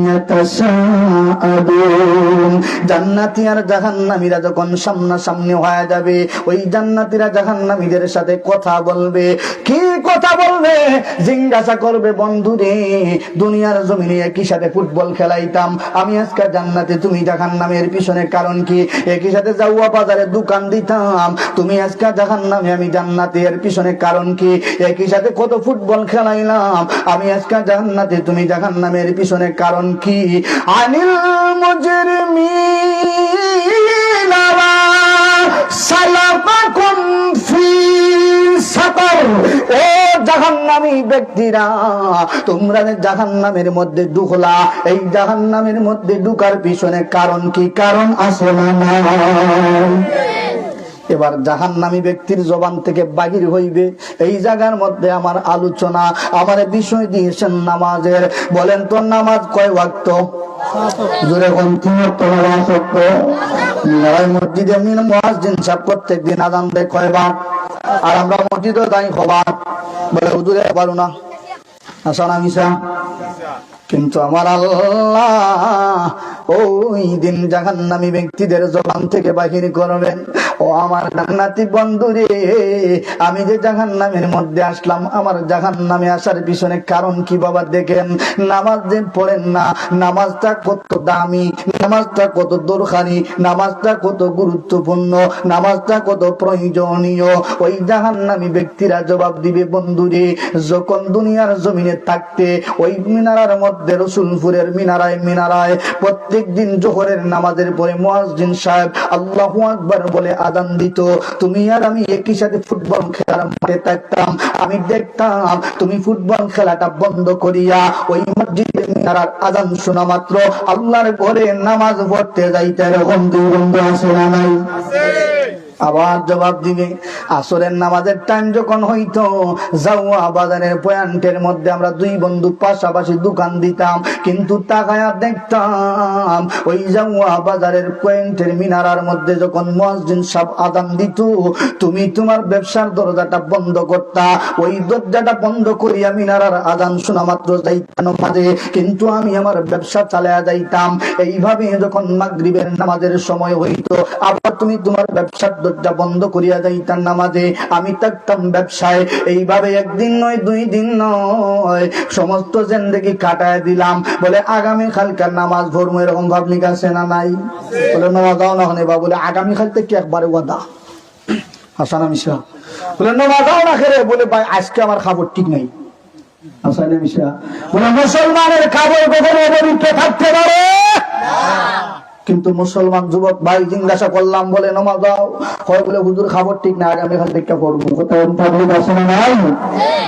ইয়াতাসাআলুন। জান্নাতী আর জাহান্নামীরা যখন সামনাসামনি হয়ে যাবে, ওই জান্নাতীরা জাহান্নামীদের সাথে কথা বলবে। কি কথা বলবে? জিজ্ঞাসা করবে, বন্ধুরে দুনিয়ার জমিনে একই সাথে ফুটবল খেলাইতাম, আমি আজকে জান্নাতে, তুমি জাহান্নামের পিছনে কারণ কি? একই সাথে যাওয়া বাজারে দোকান দিতাম, তুমি আজকে জাহান্নামে, আমি জান্নাতে, এর পিছনে কারণ কি? একই সাথে কত ফুটবল খেলাইলাম, আমি আজকে জান্নাতে, তুমি জাহান্নামের পিছনে কারণ কি? আনিল মুজরিমিনা সালাফাকুম ফি সাকার। ও জাহান্নামী ব্যক্তিরা, তোমরা জাহান্নামের মধ্যে ঢুকলা, এই জাহান্নামের মধ্যে ঢুকার পিছনে কারণ কি? কারণ আছে না? এবার জাহান্নামী ব্যক্তির জবান থেকে বাহির হইবে, এই জায়গার মধ্যে আমার আলোচনা, আমার বিষয় দিয়েছেন নামাজের। বলেন তো নামাজ কয় ওয়াক্ত? জোরে কোন? 3 ওয়াক্ত নামাজ পড়তো। মসজিদে মুয়াজ্জিন সাহেব প্রত্যেকদিন আযান দেয় কয়বার? আর আমরা মসজিদে যাই কবার? বলে হুজুরে পারো না, আসা না মিশা? কিন্তু আমার আল্লাহ ওই দিন জাহান্নামী ব্যক্তিদের জবান থেকে বাহির করবেন, ও আমার জান্নাতি বন্ধুরে, আমি যে জাহান্নামের মধ্যে আসলাম, আমার জাহান্নামে আসার পিছনে কারণ কি বাবা? দেখেন, নামাজ যে পড়েন না, নামাজটা কত দামি, নামাজটা কত দরকারি, নামাজটা কত গুরুত্বপূর্ণ, নামাজটা কত প্রয়োজনীয়। ওই জাহান্নামী ব্যক্তিরা জবাব দিবে, বন্ধুরে যখন দুনিয়ার জমিনে থাকতে ওই মিনারার মধ্যে, রসুলপুরের মিনারায় প্রত্যেক দিন জোহরের নামাজের পরে মুয়াজ্জিন সাহেব আল্লাহু আকবার বলে আযান দিত, তুমি আর আমি একই সাথে ফুটবল খেলার মাঠে থাকতাম, আমি দেখতাম তুমি ফুটবল খেলাটা বন্ধ করিয়া ওই মসজিদের মিনারার আযান শোনা মাত্র আল্লাহর ঘরে নামাজ পড়তে যাইতে। এরকম দুই বন্ধু আছে না নাই? আবার জবাব দিবে, আসরের নামাজের টাইম যখন হইতো, যাওয়া বাজারের পয়েন্টের মধ্যে আমরা দুই বন্ধু পাশাপাশি দোকান দিতাম, কিন্তু তাকায়া দেখতাম ওই যাওয়া বাজারের পয়েন্টের মিনারার মধ্যে যখন মুয়াজ্জিন সাহেব আযান দিত, তুমি তোমার ব্যবসার দরজাটা বন্ধ করতা, ওই দরজাটা বন্ধ করিয়া মিনারার আযান শোনা মাত্র যাইতাম মাঝে, কিন্তু আমি আমার ব্যবসা চালায়া যাইতাম। এইভাবে যখন মাগরিবের নামাজের সময় হইতো, আবার তুমি তোমার ব্যবসার দরজা বন্ধ করিয়া যাইতাম নামাজে, আমি থাকতাম ব্যবসায়। এইভাবে একদিন নয়, 2 দিন নয়, সমস্ত জিন্দেগি কাটায় দিলাম। বলে আগামী কালকার নামাজ পড়বো, এরকম ভাবনি কাছে না নাই? বলে নামাজ দাও না হনে বা, বলে আগামী কাল থেকে একবারে ওয়াদা, হাসান মিশা। বলে নামাজ দাও না খেলে, বলে ভাই আজকে আমার খাবার ঠিক নাই, হাসান মিশা। বলে মুসলমানের খাবার কখনো পবিত্র থাকতে পারে? কিন্তু মুসলমান যুবক ভাই জিজ্ঞাসা করলাম, বলে নামাজ দাও, হয় বলে হুজুর খাবার ঠিক না, আগামীকাল থেকে করবো।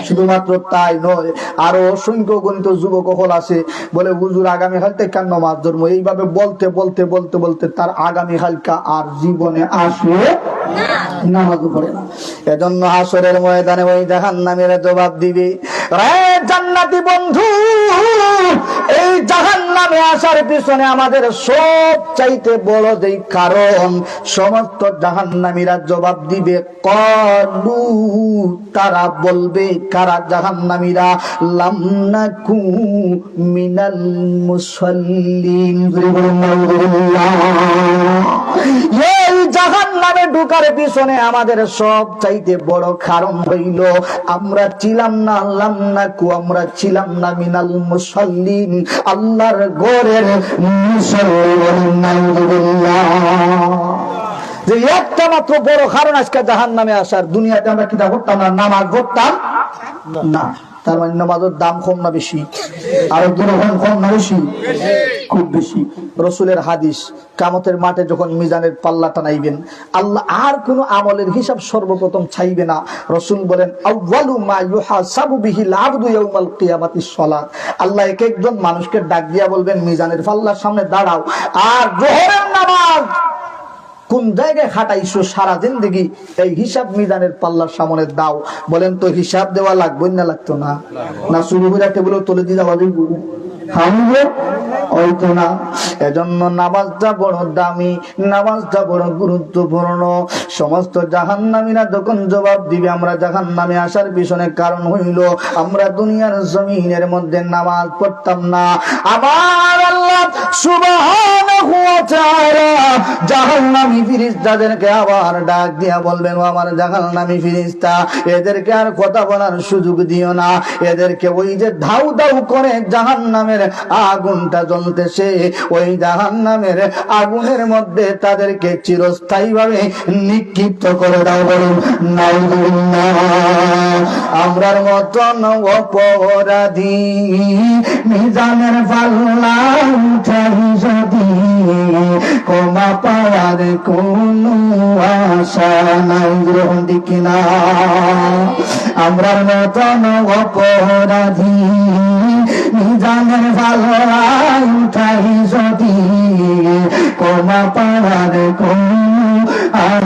শুধুমাত্র তাই নয়, আরো অসংখ্য গণিত যুবক হল আছে বলে হুজুর আগামীকাল থেকে কেন নামাজ ধরবো। এইভাবে বলতে বলতে বলতে বলতে তার আগামীকালকা আর জীবনে আসবে নামাজ পড়ে না। এজন্য হাসরের ময়দানে ওই জাহান্নামীরা জবাব দিবে, রে জান্নাতি বন্ধু, এই জাহান্নামে আসার পিছনে আমাদের সব চাইতে বড় যেই কারণ, সমস্ত জাহান্নামীরা জবাব দিবে, ক্বালু, তারা বলবে, কারা জাহান্নামীরা, লাম নাকু মিনাল মুসাল্লিন। এই জাহান্নামে ঢোকার পিছনে আমাদের সব চাইতে বড় কারণ হইল আমরা ছিলাম না, লাম নাকু, আমরা ছিলাম না, মিনাল মুসাল্লিন, আল্লাহর ঘরের মুসল্লি। যে একটা মাত্র বড় কারণ আজকে জাহান্নামে আসার। দুনিয়াতে আমরা কি করতাম না? নামাজ পড়তাম না। তার মানে নামাজের দাম কম না বেশি? আর দুরকম কম না বেশি? খুব বেশি। রসুলের হাদিস, কিয়ামতের মাঠে যখন মিজানের পাল্লা টানাইবেন, আল্লাহ আর কোন আমলের হিসাব সর্বপ্রথম চাইবে না। রসুল বলেন, আউয়ালু মা ইউহাসাবু বিহিল আবদু ইয়াউমাল কিয়ামাতিস সালাত। আল্লাহ এক একজন মানুষকে ডাক দিয়া বলবেন, মিজানের পাল্লার সামনে দাঁড়াও, আর যোহরের নামাজ কোন জায়গায় খাটাইছো সারা জিন্দেগি, এই হিসাব মিজানের পাল্লার সামনে দাও। বলেন তো হিসাব দেওয়া লাগবে না? লাগতো না? না শুরু করে টেবিল তুলে দিয়ে যাওয়া যাইব? এজন্য নামাজটা বড় দামি, নামাজটা বড় গুরুত্বপূর্ণ। সমস্ত জাহান্নামীরা যখন জবাব দিবে আমরা জাহান্নামে আসার পিছনে কারণ হইল আমরা দুনিয়ার জমিনের মধ্যে নামাজ পড়তাম না। আমার আল্লাহ সুবহানাহু ওয়া তাআলা জাহান্নামী ফেরেশতাদেরকে আবার ডাক দিয়া বলবেন, ও আমার জাহান্নামী ফেরেশতা, এদেরকে আর কথা বলার সুযোগ দিও না, এদেরকে ওই যে ধাউ ধাউ করে জাহান্নামের আগুনটা জ্বলতেছে, ওই জাহান্নামের আগুনের মধ্যে তাদেরকে চিরস্থায়ী ভাবে নিক্ষিপ্ত করে দাও। বলুন নাউযুবিল্লাহ। আমরার মতন অপরাধী মিজানের পাল্লা উঠাই যদি, ক্ষমা পাওয়ার কোন আশা নাই। গ্রহণ দিকে না। আমরার মতন অপরাধী মিজানের পাল্লা উঠাই যদি, ক্ষমা পাওয়ার কোন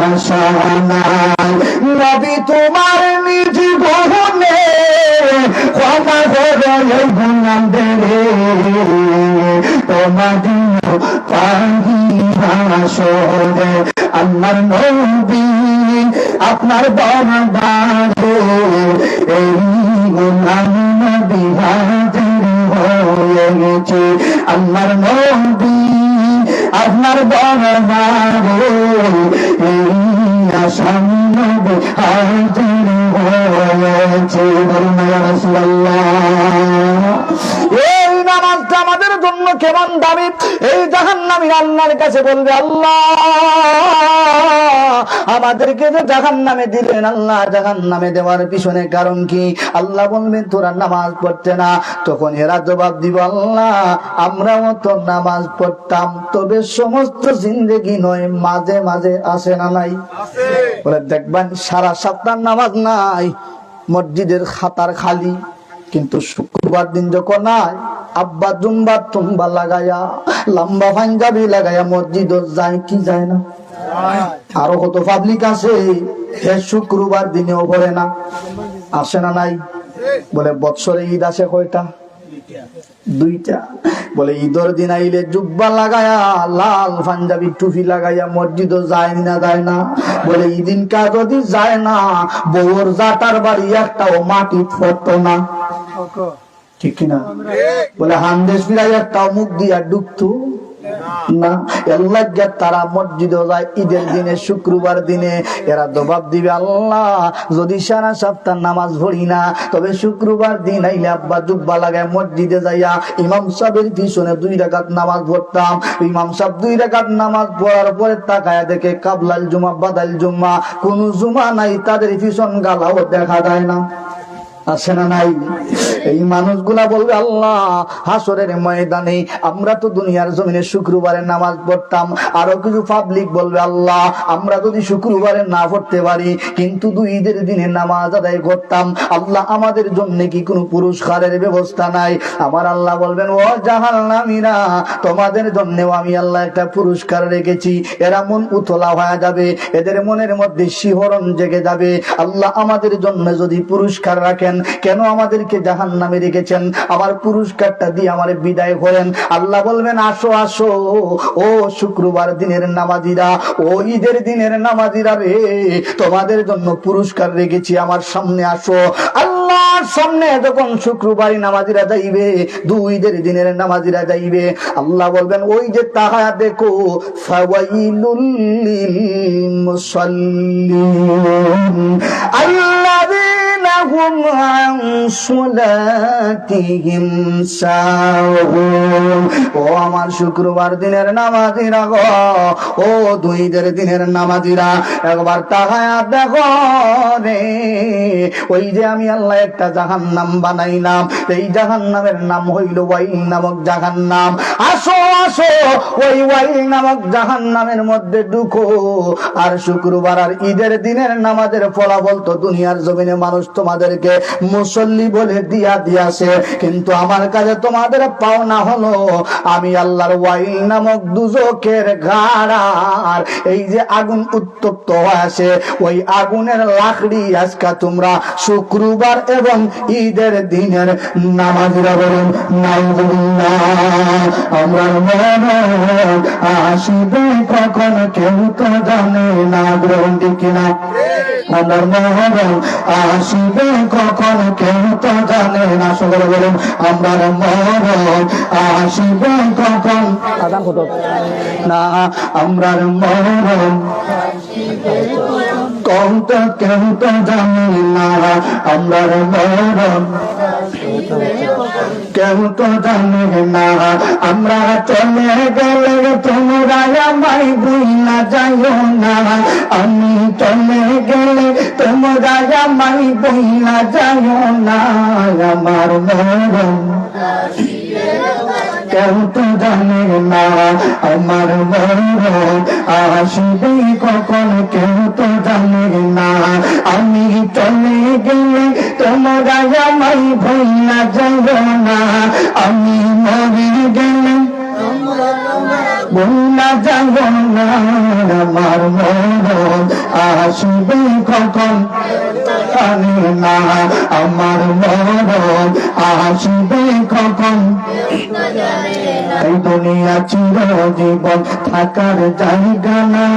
আশা নাই। নবী তোমার নিজ গহনে ক্ষমা করে গুনাহ দেরে, তোমার পাহি হাসরে আল্লাহর নবী আপনার দরবারে এই গুনাহ নবী হাজির হয়েছে। আল্লাহর নবী আপনার দরবারে এই আসাম নবী হাজির হয়েছে। বলুন ইয়া রাসূলুল্লাহ। এই নামাজটা আমাদের জন্য কেমন দামি! এই জাহান্নামী আল্লাহর কাছে বলবে, আল্লাহ আমাদেরকে যে জাহান্নামে দিলেন, আল্লাহ জাহান্নামে দেওয়ার পিছনে কারণ কি? আল্লাহ বলবেন, তোরা নামাজ পড়তে না। তখন এরা জবাব দিব, আল্লাহ আমরাও তো নামাজ পড়তাম, তবে সমস্ত জিন্দেগি নয়, মাঝে মাঝে আসে না নাই? বলে দেখবেন সারা সপ্তাহ নামাজ নাই, মসজিদের খাতার খালি, কিন্তু শুক্রবার দিন যখন নাই, আব্বা জুম্বা তুম্বা লাগায়া লম্বা পাঞ্জাবি লাগায়া মসজিদ যায় কি যায় না? আরো কত পাবলিক আছে শুক্রবার দিনেও পড়ে না, আসে না নাই? বলে বৎসরে ঈদ আসে কয়টা? দুইটা। বলে ঈদের দিন আইলে জুব্বা লাগায়া লাল পাঞ্জাবি টুপি লাগাইয়া মসজিদও যায় না যায় না? বলে ঈদিন কা যদি যায় না, বউর জাটার বাড়ি একটাও মাটি পড়তো না, ঠিক কিনা? বলে হান্দেশ ফিরাই একটাও মুখ দিয়া ডুবতো না। আল্লাহ তারা মসজিদে যায় ঈদের দিনে, শুক্রবার দিনে। এরা জবাব দিবে, আল্লাহ যদি সারা সপ্তাহ নামাজ পড়ি না, তবে শুক্রবার দিন আইলে আব্বা জুব্বা লাগায় মসজিদে যাইয়া ইমাম সাহেবের পিছনে 2 রাকাত নামাজ পড়তাম। ইমাম সাহেব 2 রাকাত নামাজ পড়ার পরে তাকায়া দেখে কাবলাল জুমা বাদাল জুমা কোন জুমা নাই, তাদের পিছন গালাও দেখা যায় না। আছে না নাই? এই মানুষগুলা বলবে আল্লাহ হাসরের ময়দানে আমরা তো দুনিয়ার জমিনে শুক্রবারে নামাজ পড়তাম, আরো কিছু পাবলিক বলবে আল্লাহ আমরা যদি শুক্রবারে না পড়তে পারি কিন্তু দুই ঈদের দিনে নামাজ আদায় করতাম, আল্লাহ আমাদের জন্য কি কোনো পুরস্কারের ব্যবস্থা নাই? আমার আল্লাহ বলবেন ও জাহান্নামীরা, তোমাদের জন্যও আমি আল্লাহ একটা পুরস্কার রেখেছি। এরা মন উতলা হয়ে যাবে, এদের মনের মধ্যে শিহরণ জেগে যাবে। আল্লাহ আমাদের জন্য যদি পুরস্কার রাখেন, কেন আমাদেরকে জাহান্নামে রেখেছেন? আমার পুরস্কারটা দিয়ে আমার বিদায় করেন। আল্লাহ বলবেন আসো আসো ও শুক্রবার দিনের নামাজিরা, ও ঈদের দিনের নামাজিরা রে, তোমাদের জন্য পুরস্কার রেখেছি, আমার সামনে আসো। আল্লাহর সামনে যখন শুক্রবারই নামাজিরা যাইবে, দুই ঈদের দিনের নামাজিরা যাইবে, আল্লাহ বলবেন ওই যে তাহা দেখো ফাওয়াইলুল লিল মুসাল্লিন আল্লাযীনা হুম আন সালাতিহিম সাহুন। ও আমার শুক্রবার দিনের নামাজিরা গো, ও দুই ঈদের দিনের নামাজিরা, একবার তাকায়া দেখো রে, ওই যে আমি আল্লাহ একটা জাহান্নাম বানাইলাম, এই জাহান্নামের নাম হইল ওয়াইল নামক জাহান্নাম। আসো আসো ওই ওয়াইল নামক জাহান্নামের মধ্যে ঢুকো। আর শুক্রবার আর ঈদের দিনের নামাজের ফলাফল তো দুনিয়ার জমিনে মানুষ তোমাদেরকে মুসল্লি বলে দিয়াছে, কিন্তু আমার কাছে তোমাদের পাওনা হলো আমি আল্লাহর ওয়াইল নামক দুজকের গাড়ার এই যে আগুন উত্তপ্ত হয়েছে, ওই আগুনের লাকড়ি আজকে তোমরা শুক্রবার এবং ঈদের দিনের নামাজিরা বলুন নাউজুবিল্লাহ। আমরা মরণ আসিবে কখন কেউ তো জানে না, গ্রহণ কিনা? আমার মরণ আসিবে কখন কেউ তো জানে না, সকলে বলুন আমার মরণ আসিবে কখন না, আমরা মরণ কম তো কেউ তো জানে না, আমরা মরণ কেউ তো জানে না। আমরা চলে গেলে তোমরা আমায় ভুইলা যাইও না, আমি চলে গেলে তোমরা আমায় ভুইলা যাইও না, আমার মরণ কেউ তো জানে না, আমার মরণ আসবে কখন কেউ তো জানে না। আমি চলে গেলে তোমরা আমায় ভুইলা যাইও না, আমি মরে গেলে ভুইলা যাইও না, আমার মরণ আসবে কখন জানে না, আমার মরণ আসবে কখন। এই দুনিয়া চিরজীবন থাকার জায়গা না,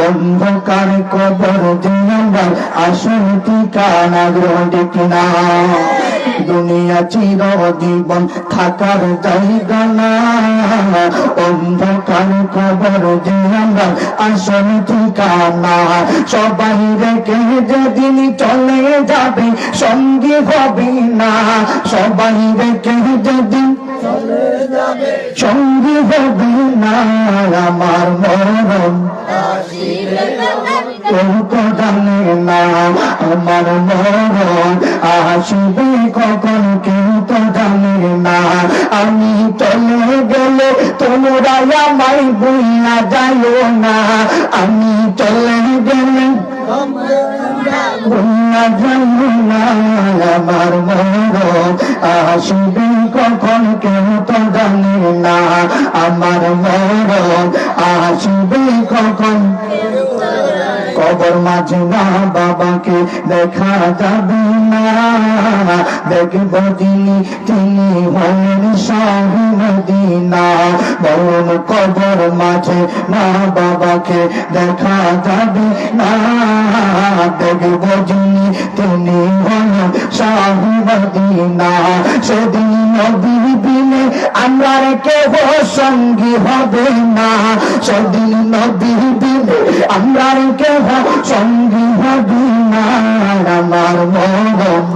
অন্ধকার কবর যে আমার আসল ঠিকানা, গ্রহণ কিনা? দুনিয়া চিরজীবন থাকার জায়গা না, অন্ধকার কবর যে আমার আসল ঠিকানা। সবাই রেখে যেদিন চলে যাবে সঙ্গী হবে না, সবাই রেখে যেদিন সঙ্গী হবে না, আমার মরণ কেউ তো জানে না, আমার মরণ আসবে কখন কেউ তো জানে না। আমি চলে গেলে তোমরা আমায় ভুইলা যাইও না, আমি চলে গেলে ভুইলা যাইও না, আমার মরণ আসবে কখন কেউ তো জানে না, আমার মরণ আসবে কখন। কবর মাঝে মা বাবাকে দেখা যাবে না, দেখব তিনি হলেন শাহে মদিনা। বলুন কবর মাঝে মা বাবাকে দেখা যাবে না, দেখব তিনি হলেন শাহে মদিনা। সেদিন নবীর দিনে আমরা কেহ সঙ্গী হবে না, সেদিন নবীর দিনে আমরা কেহ সঙ্গী হবে না, আমার মরণ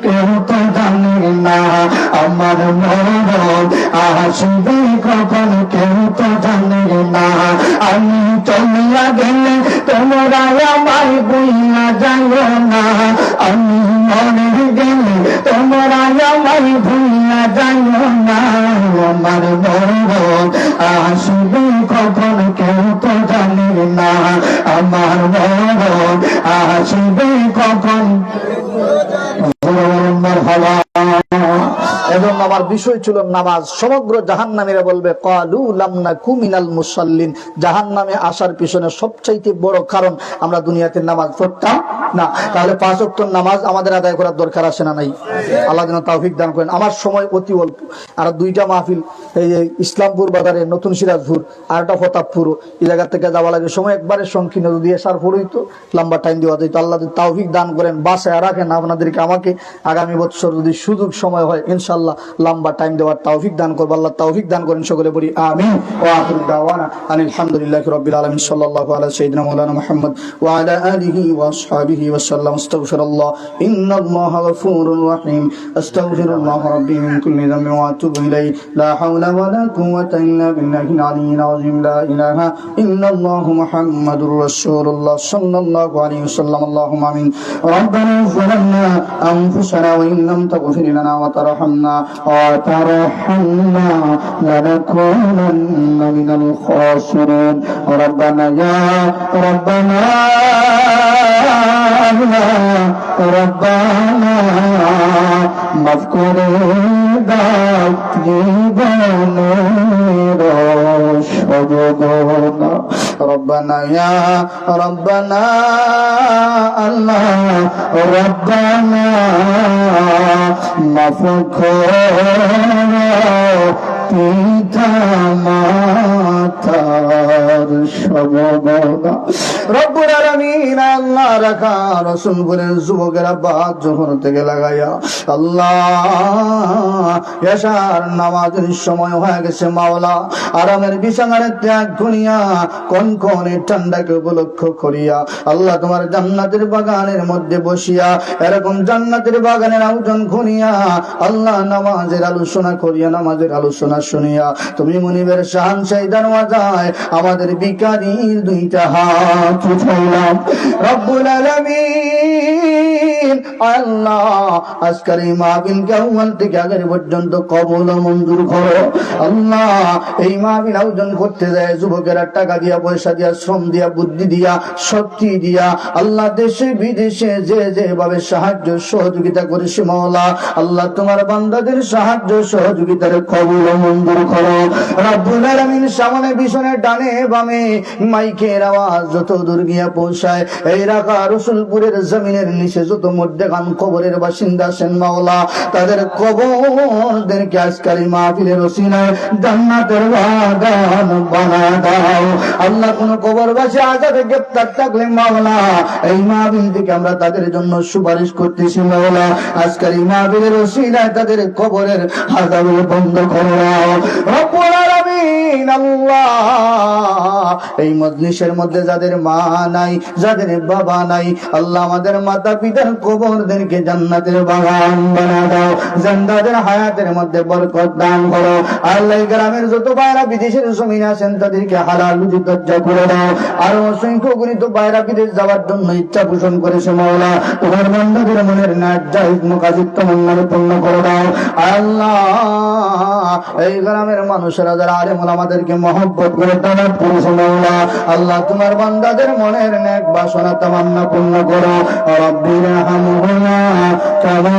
কেউ তো জানে না, আমার মরণ আসবে কখন কেউ তো জানে না। আমি চলিয়া গেলে তোমরা আমায় ভুইলা যাইও না, আমি মরে গেলে তোমরা আমায় ভুইলা যাইও না। আমার মরণ আসবে কখন কেউ তো জানে না, আমার মরণ আসবে কখন। এবং আমার বিষয় ছিল নামাজ। সমগ্র জাহান্নামীরা বলবে ক্বালু লাম নাকু মিনাল মুসাল্লিন, জাহান্নামে আসার পিছনে সবচাইতে বড় কারণ আমরা দুনিয়াতে নামাজ পড়তাম না। তাহলে 5 ওয়াক্ত নামাজ আমাদের আদায় করার দরকার আছে না নাই? আল্লাহ যেন তৌফিক দান করেন। আমার সময় অতি অল্প, আর 2টা মাহফিল, এই যে ইসলামপুর বাজারে, নতুন সিরাজপুর, আর একটা ফতাবপুর, এই জায়গা থেকে যাওয়া লাগে, সময় একবারে সংকীর্ণ। যদি এসার পরেই তো লম্বা টাইম দেওয়া যায়, তো আল্লাহ তৌফিক দান করেন, বাসায় রাখেন আপনাদেরকে, আমাকে আগামী বছর যদি সুযোগ সময় হয় ইনশাআল্লাহ লম্বা টাইম দেওয়ার তৌফিক দান করব। আল্লাহ তৌফিক দান করেন, সকলে বলি আমিন। ওয়া আখিরু দাওয়ানা আলহামদুলিল্লাহি রাব্বিল আলামিন। সাল্লাল্লাহু আলা সাইয়্যিদিনা মাওলানা মুহাম্মদ ওয়া আলা আলিহি ওয়া আসহাবিহি ওয়া সাল্লাম। আস্তাগফিরুল্লাহ, ইন্নাল্লাহা গফুরুর রহিম। আস্তাগফিরুল্লাহ রাব্বি মিন কুল্লি যামবিন ওয়া আতুবু ইলাইহি। লা হাওলা ওয়া লা কুওয়াতা ইল্লা বিল্লাহিল আলিয়্যিল আযীম। লা ইলাহা ইল্লাল্লাহু মুহাম্মাদুর রাসূলুল্লাহ সাল্লাল্লাহু আলাইহি ওয়াসাল্লাম। আল্লাহুম্মা আমিন। রব্বানা যালামনা আনফুসানা ওয়া ইন লাম তাগফির লানা ওয়া তারহামনা লানাকুনান্না মিনাল খাসিরিন। রব্বানা ইয়া রব্বানা রব্বানা মাফ করে দাও জীবনের সজগনা। রব্বানা ইয়া রব্বানা আল্লাহ রব্বানা মাফ পিতা মাতার সবগনা। রব্বুল আলামিন আল্লাহ রাখা রাসূলপুরের যুবকেরা বাদ জোহর থেকে লাগাইয়া আল্লাহ এশার নামাজের সময় হয়ে গেছে মাওলা, আরামের বিছানার ত্যাগ করিয়া কনকনে ঠান্ডাকে উপলক্ষ করিয়া আল্লাহ তোমার জান্নাতের বাগানের মধ্যে বসিয়া এরকম জান্নাতের বাগানের আয়োজন করিয়া আল্লাহ নামাজের আলোচনা করিয়া নামাজের আলোচনা শুনিয়া তুমি মুনিবের শাহনশাহী দরওয়াজায় আমাদের ভিখারির 2টা হাত উঠাইলাম। রব্বুল আলামিন আল্লাহ আজকের এই মাহফিলকে আউয়াল থেকে আগের পর্যন্ত কবুল ও মঞ্জুর করো। আল্লাহ এই মাহফিল আয়োজন করতে যায় যুবকেরা টাকা দিয়া, পয়সা দিয়া, শ্রম দিয়া, বুদ্ধি দিয়া, শক্তি দিয়া আল্লাহ দেশে বিদেশে যে যেভাবে সাহায্য সহযোগিতা করেছে মাওলা আল্লাহ তোমার বান্দাদের সাহায্য সহযোগিতার কবুল ও মঞ্জুর করো। রব্বুল আলামিন সামনে পিছনে ডানে বামে মাইকের আওয়াজ যত দূর গিয়া পৌঁছায় এই রাখা রসুলপুরের জমিনের নিচে যত মধ্যখান কবরের বাসিন্দা আছেন মাওলা তাদের কবরদেরকে আজকের এই মাহফিলের ওসিলায় জান্নাতের বাগান বানা দাও। আল্লাহ কোন কবরবাসী আযাবে গ্রেফতার থাকলে মাওলা এই মাহফিল থেকে আমরা তাদের জন্য সুপারিশ করতেছি মাওলা আজকের এই মাহফিলের ওসিলায় তাদের কবরের আযাব বন্ধ করে দাও। রব্বুল আলামিন আল্লাহ এই মজলিসের মধ্যে যাদের মা নাই, যাদের বাবা নাই আল্লাহ আমাদের মাতা পিতার কবরদেরকে জান্নাতের বাগান বানা দাও। জিন্দাদের হায়াতের মধ্যে বরকত দান করো। আল্লাহ গ্রামের যত বাইরা বিদেশের জমিনে আছেন তাদেরকে হালাল রুজি দরজা করে দাও। আর অসংখ্য গণিত বাইরা বিদেশ যাওয়ার জন্য ইচ্ছা পোষণ করেছে মাওলা তোমার বান্দাদের মনের ন্যায় জায়েজ মুকাদ্দিস তমন্না পূর্ণ করে দাও। আল্লাহ এই গ্রামের মানুষেরা যারা আলেম ওলামাদেরকে মহব্বত করে তালাব করেছে মাওলা আল্লাহ তোমার বান্দাদের মনের নেক বাসনা তামান্না পূর্ণ করো। রব্বিরহামহুমা কামা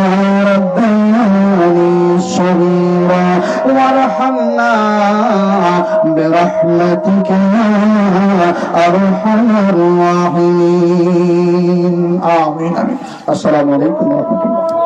রাব্বায়ানি সগীরা ওয়ারহামনা বিরহমাতিকা ইয়া আরহামার রাহিমিন। আমিন। আসসালামু আলাইকুম ওয়া রাহমাতুল্লাহ।